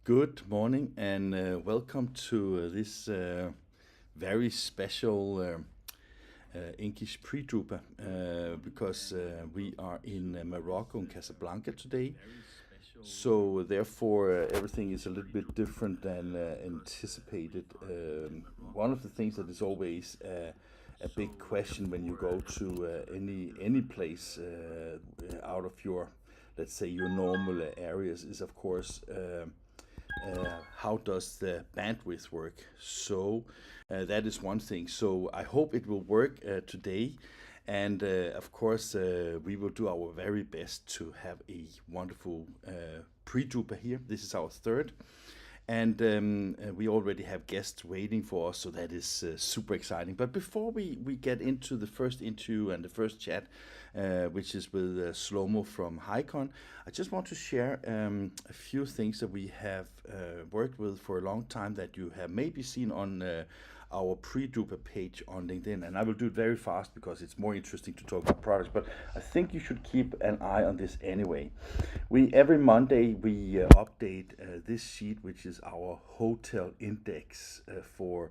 Good morning and welcome to this very special English pre-Drupa because we are in Morocco in Casablanca today. So therefore everything is a little bit different than anticipated. One of the things that is always a big question when you go to any place out of your, let's say, your normal areas is of course how does the bandwidth work? So that is one thing. So I hope it will work today. And of course, we will do our very best to have a wonderful pre-Drupa here. This is our third. And we already have guests waiting for us, so that is super exciting. But before we get into the first interview and the first chat, which is with Shlomo from Hicon, I just want to share a few things that we have worked with for a long time that you have maybe seen on our PreDrupa page on LinkedIn. And I will do it very fast because it's more interesting to talk about products, but I think you should keep an eye on this anyway. Every Monday we update this sheet, which is our hotel index for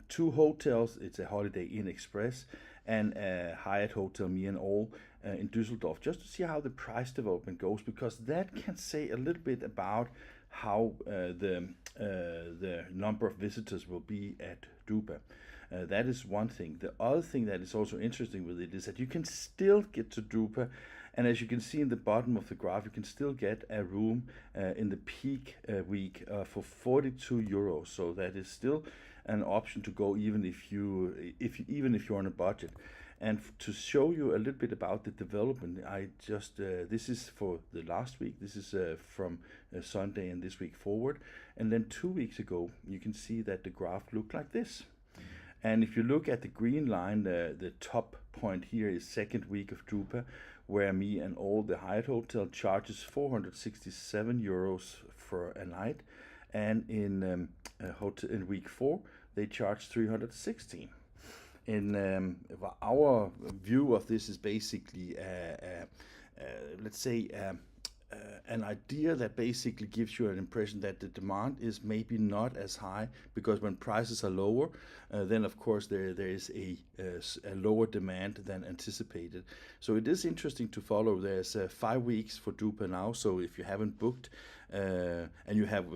two hotels. It's a Holiday Inn Express and a Hyatt Hotel Me and All in Düsseldorf, just to see how the price development goes, because that can say a little bit about how the number of visitors will be at Drupa. That is one thing. The other thing that is also interesting with it is that you can still get to Drupa, and as you can see in the bottom of the graph, you can still get a room in the peak week for 42 euros. So that is still an option to go, even if you're on a budget. And to show you a little bit about the development, I just this is for the last week. This is from Sunday and this week forward. And then 2 weeks ago, you can see that the graph looked like this. And if you look at the green line, the top point here is second week of Drupa, where Me and All, the Hyatt Hotel, charges 467 euros for a night, and in week 4 they charge 316. In our view of this is basically let's say an idea that basically gives you an impression that the demand is maybe not as high, because when prices are lower, then of course there is a lower demand than anticipated. So it is interesting to follow. There's 5 weeks for Drupa now, so if you haven't booked and you have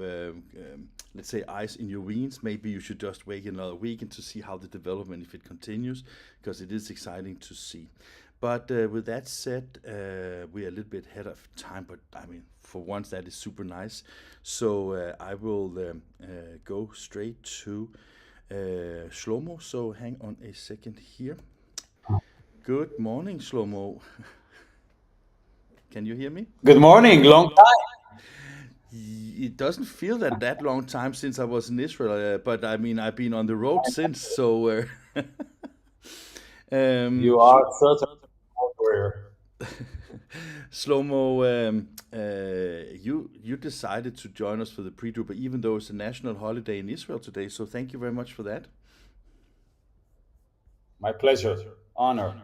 let's say ice in your veins, maybe you should just wait another week and to see how the development, if it continues, because it is exciting to see. But with that said, we're a little bit ahead of time, but I mean, for once that is super nice. So I will go straight to Shlomo. So hang on a second here. Good morning, Shlomo. Can you hear me? Good morning, long time. It doesn't feel that long time since I was in Israel, but I mean, I've been on the road since, so You are certainly warrior. Shlomo, you decided to join us for the PreDrupa, even though it's a national holiday in Israel today. So thank you very much for that. My pleasure, honor.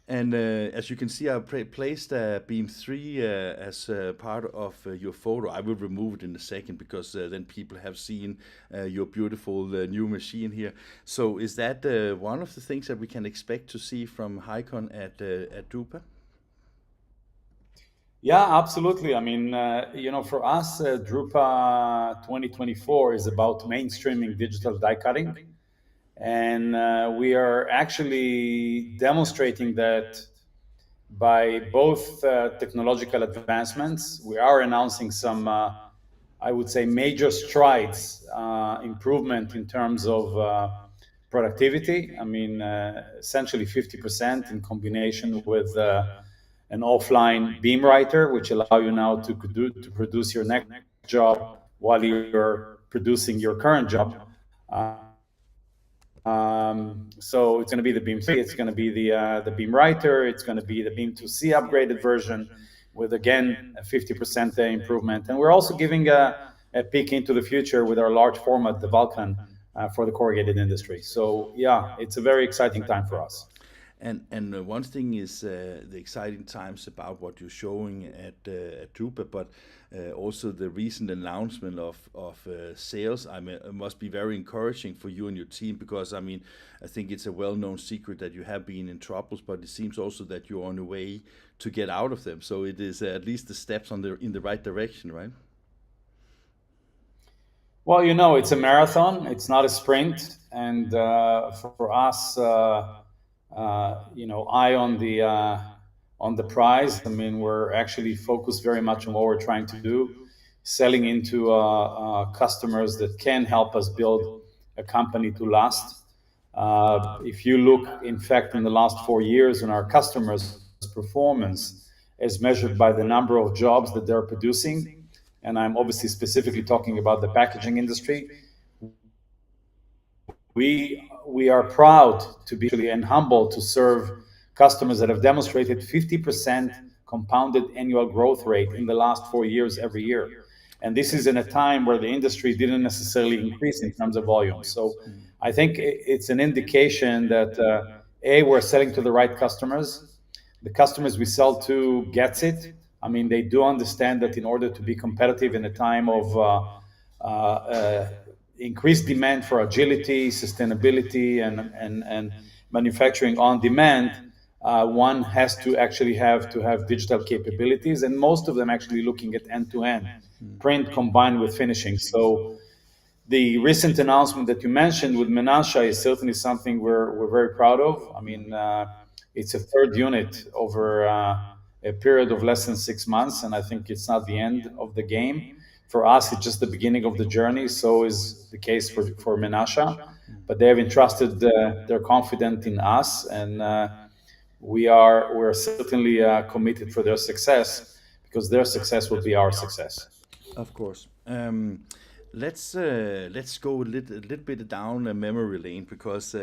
And as you can see, I placed Beam 3 as part of your photo. I will remove it in a second, because then people have seen your beautiful new machine here. So is that one of the things that we can expect to see from Hicon at Drupa? Yeah, absolutely. I mean, for us, Drupa 2024 is about mainstreaming digital die cutting. And we are actually demonstrating that by both technological advancements. We are announcing some, I would say, major strides, improvement in terms of productivity. I mean, essentially 50% in combination with an offline beam writer, which allow you now to produce your next job while you're producing your current job. So it's going to be the Beam 3, it's going to be the Beam Writer, it's going to be the Beam 2C upgraded version with, again, a 50% improvement. And we're also giving a peek into the future with our large format, the Vulcan, for the corrugated industry. So yeah, it's a very exciting time for us. And one thing is the exciting times about what you're showing at Drupa, but also the recent announcement of sales. I mean, it must be very encouraging for you and your team, because I mean, I think it's a well-known secret that you have been in troubles, but it seems also that you're on the way to get out of them. So it is at least the steps in the right direction, right? Well, you know, it's a marathon. It's not a sprint, and for us, you know, eye on the prize. I mean, we're actually focused very much on what we're trying to do, selling into customers that can help us build a company to last. If you look, in fact, in the last 4 years, on our customers' performance as measured by the number of jobs that they're producing, and I'm obviously specifically talking about the packaging industry, we are proud to be and humble to serve customers that have demonstrated 50% compounded annual growth rate in the last 4 years every year. And this is in a time where the industry didn't necessarily increase in terms of volume. So I think it's an indication that A, we're selling to the right customers. The customers we sell to gets it. I mean, they do understand that in order to be competitive in a time of increased demand for agility, sustainability, and manufacturing on demand, one has to actually have digital capabilities, and most of them actually looking at end-to-end print combined with finishing. So the recent announcement that you mentioned with Menasha is certainly something we're very proud of. I mean, it's a third unit over a period of less than 6 months, and I think it's not the end of the game. For us, it's just the beginning of the journey. So is the case for Menasha, but they have entrusted their confidence in us, and we're certainly committed for their success, because their success will be our success. Of course. Let's go a little bit down a memory lane, because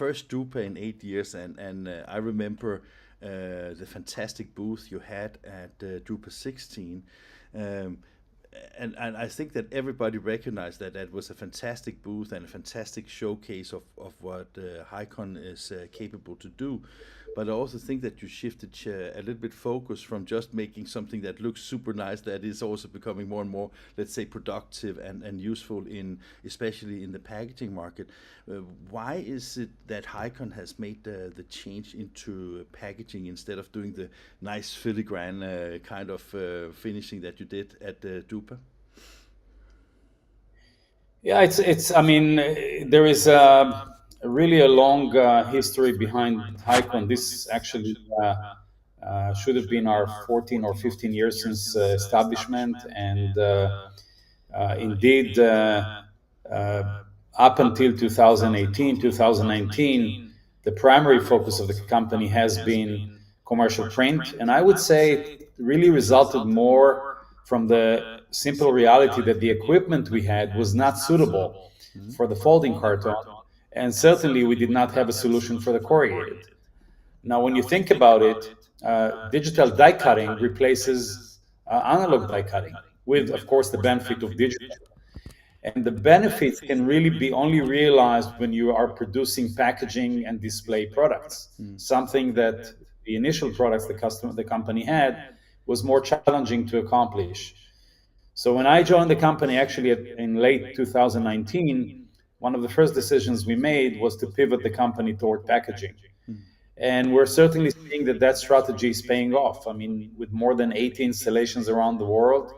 first Drupa in 8 years, and I remember the fantastic booth you had at Drupa 16. Um, and I think that everybody recognized that that was a fantastic booth and a fantastic showcase of what Hycon is capable to do. But I also think that you shifted a little bit focus from just making something that looks super nice, that is also becoming more and more, let's say, productive and useful in, especially in the packaging market. Why is it that Hycon has made the change into packaging instead of doing the nice filigrane kind of finishing that you did at Drupa? Yeah, it's. I mean, there is really a long history behind Hycon. This actually should have been our 14 or 15 years since establishment, and indeed, uh, up until 2018, 2019, the primary focus of the company has been commercial print, and I would say it really resulted more from the simple reality that the equipment we had was not suitable for the folding carton, and certainly we did not have a solution for the corrugated. Now, when you think about it, digital die cutting replaces analog die cutting, with, of course, the benefit of digital. And the benefits can really be only realized when you are producing packaging and display products, something that the initial products the company had was more challenging to accomplish. So when I joined the company, actually in late 2019, one of the first decisions we made was to pivot the company toward packaging. And we're certainly seeing that strategy is paying off. I mean, with more than 80 installations around the world,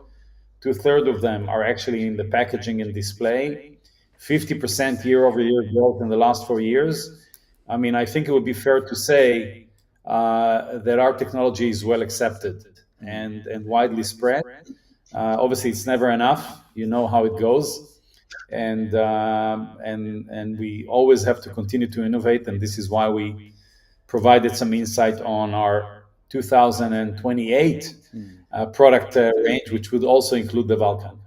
two-thirds of them are actually in the packaging and display, 50% year-over-year growth in the last 4 years. I mean, I think it would be fair to say that our technology is well accepted and widely spread. Obviously, it's never enough. You know how it goes, and we always have to continue to innovate. And this is why we provided some insight on our 2028 product range, which would also include the Vulcan.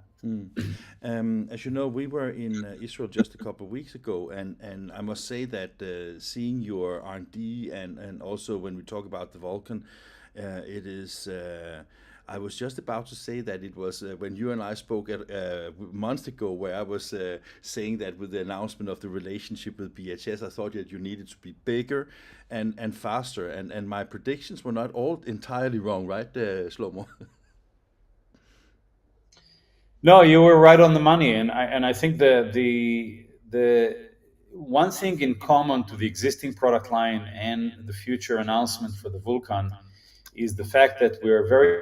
As you know, we were in Israel just a couple of weeks ago, and I must say that seeing your R&D and also when we talk about the Vulcan, it is. I was just about to say that it was when you and I spoke months ago, where I was saying that with the announcement of the relationship with BHS, I thought that you needed to be bigger and faster, and my predictions were not all entirely wrong, right, Shlomo? No, you were right on the money, and I think the one thing in common to the existing product line and the future announcement for the Vulcan is the fact that we're very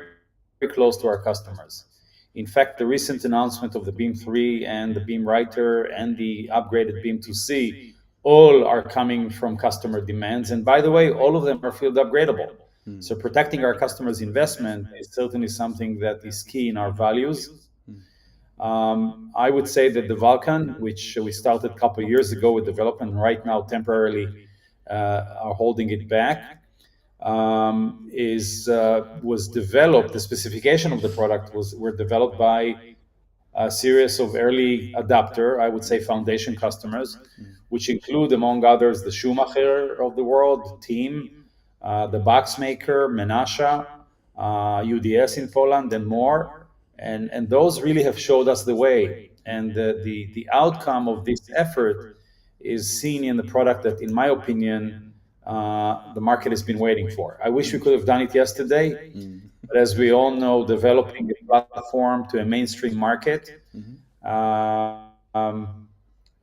close to our customers. In fact, the recent announcement of the Beam 3 and the Beam Writer and the upgraded Beam 2C all are coming from customer demands. And by the way, all of them are field upgradable. So protecting our customers' investment is certainly something that is key in our values. I would say that the Vulcan, which we started a couple of years ago with development, right now temporarily are holding it back, is was developed. The specification of the product were developed by a series of early adopter, I would say foundation customers, which include, among others, the Schumacher of the world, Team, the box maker, Menasha, UDS in Poland, and more. And those really have showed us the way. And the outcome of this effort is seen in the product that, in my opinion, the market has been waiting for. I wish we could have done it yesterday, but as we all know, developing a platform to a mainstream market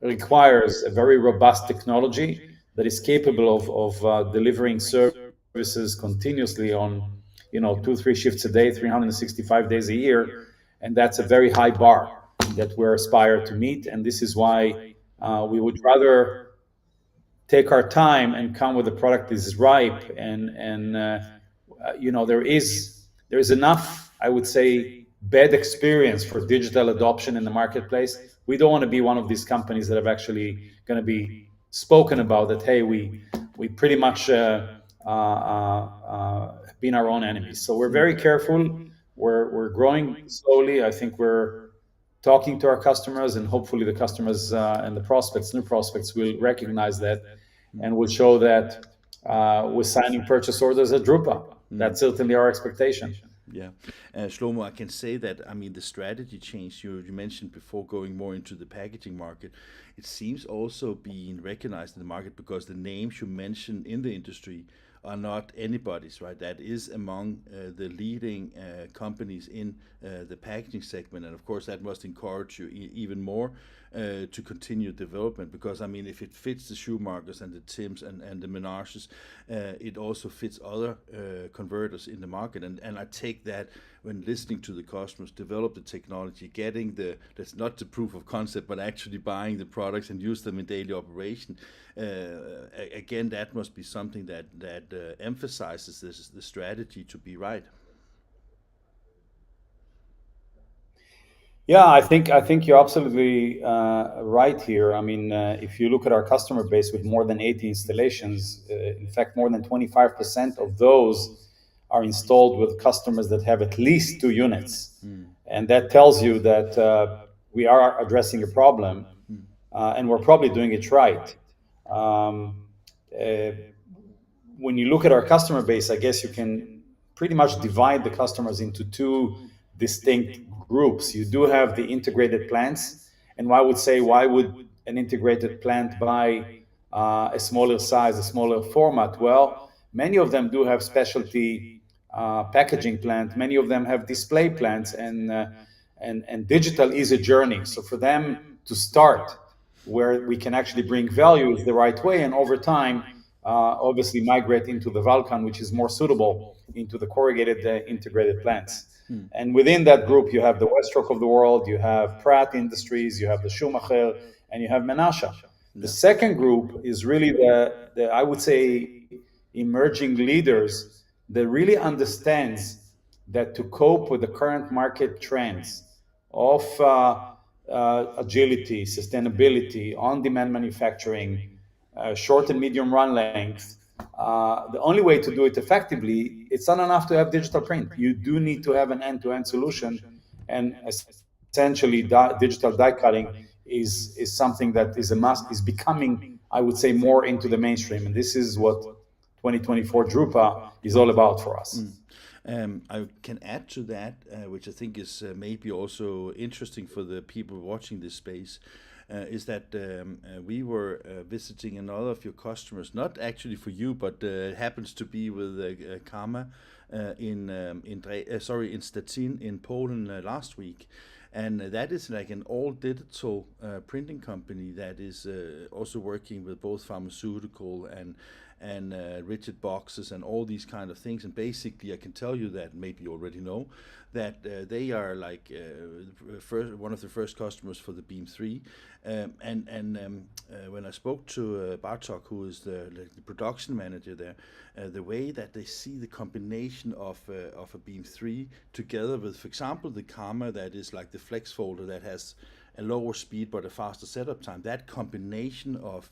requires a very robust technology that is capable of delivering services continuously on, 2-3 shifts a day, 365 days a year, and that's a very high bar that we're aspired to meet. And this is why we would rather take our time and come with a product that is ripe, and there is enough, I would say, bad experience for digital adoption in the marketplace. We don't want to be one of these companies that have actually going to be spoken about that, hey, we pretty much been our own enemies. So we're very careful. We're growing slowly. I think we're talking to our customers, and hopefully the customers and the prospects, new prospects, will recognize that and will show that we're signing purchase orders at Drupa. That's certainly our expectation. Yeah. Shlomo, I can say that, I mean, the strategy change you mentioned before, going more into the packaging market, it seems also being recognized in the market, because the names you mentioned in the industry are not anybody's, right? That is among the leading companies in the packaging segment. And of course, that must encourage you even more to continue development, because I mean, if it fits the Schumachers and the Tims and the Menages, it also fits other converters in the market. And I take that when listening to the customers, develop the technology, getting that's not the proof of concept, but actually buying the products and use them in daily operation. Again, that must be something that emphasizes the strategy to be right. Yeah, I think you're absolutely right here. I mean, if you look at our customer base with more than 80 installations, in fact, more than 25% of those are installed with customers that have at least 2 units, and that tells you that we are addressing a problem, and we're probably doing it right. Um, uh, when you look at our customer base, I guess you can pretty much divide the customers into 2 distinct groups. You do have the integrated plants, and I would say, why would an integrated plant buy a smaller size, a smaller format? Well, many of them do have specialty packaging plant. Many of them have display plants, and digital is a journey. So for them to start where we can actually bring value is the right way, and over time, obviously migrate into the Vulcan, which is more suitable into the corrugated integrated plants. And within that group, you have the Westrock of the world, you have Pratt Industries, you have the Schumacher, and you have Menasha. The second group is really the I would say, emerging leaders that really understands that to cope with the current market trends of agility, sustainability, on-demand manufacturing, short and medium run length, the only way to do it effectively, it's not enough to have digital print. You do need to have an end-to-end solution, and essentially digital die cutting is something that is a must, is becoming, I would say, more into the mainstream. And this is what 2024 Drupa is all about for us. I can add to that, which I think is maybe also interesting for the people watching this space, is that we were visiting another of your customers, not actually for you, but it happens to be with Karma in Stettin in Poland last week. And that is like an all digital printing company that is also working with both pharmaceutical and rigid boxes and all these kind of things. And basically, I can tell you that maybe you already know that they are like one of the first customers for the Beam 3. When I spoke to Bartok, who is the production manager there, the way that they see the combination of a Beam 3 together with, for example, the Karma that is like the flex folder that has a lower speed but a faster setup time. That combination of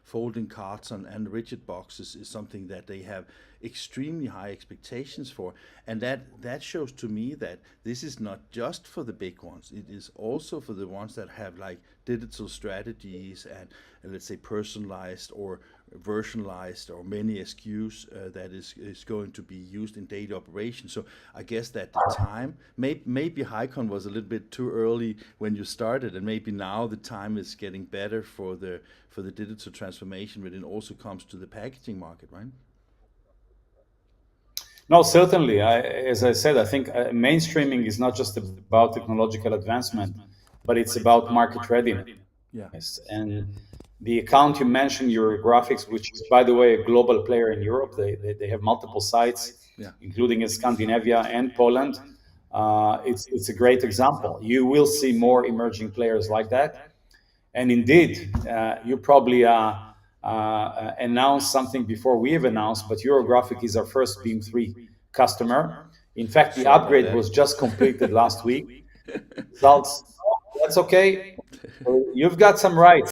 folding carton and rigid boxes is something that they have extremely high expectations for, and that shows to me that this is not just for the big ones. It is also for the ones that have like digital strategies and let's say personalized or versionalized or many SKUs that is going to be used in daily operation. So I guess that the time, maybe Hycon was a little bit too early when you started, and maybe now the time is getting better for the digital transformation when it also comes to the packaging market, right? No, certainly. As I said, I think mainstreaming is not just about technological advancement, but it's about market readiness. Yeah. And the account you mentioned, Eurographics, which is, by the way, a global player in Europe, they have multiple sites, Yeah. including in Scandinavia and Poland. It's a great example. You will see more emerging players like that. And indeed, you probably announced something before we have announced, but Eurographic is our first Beam 3 customer. In fact, the Sorry about upgrade that. was just completed last week. Results, that's okay. You've got some rights.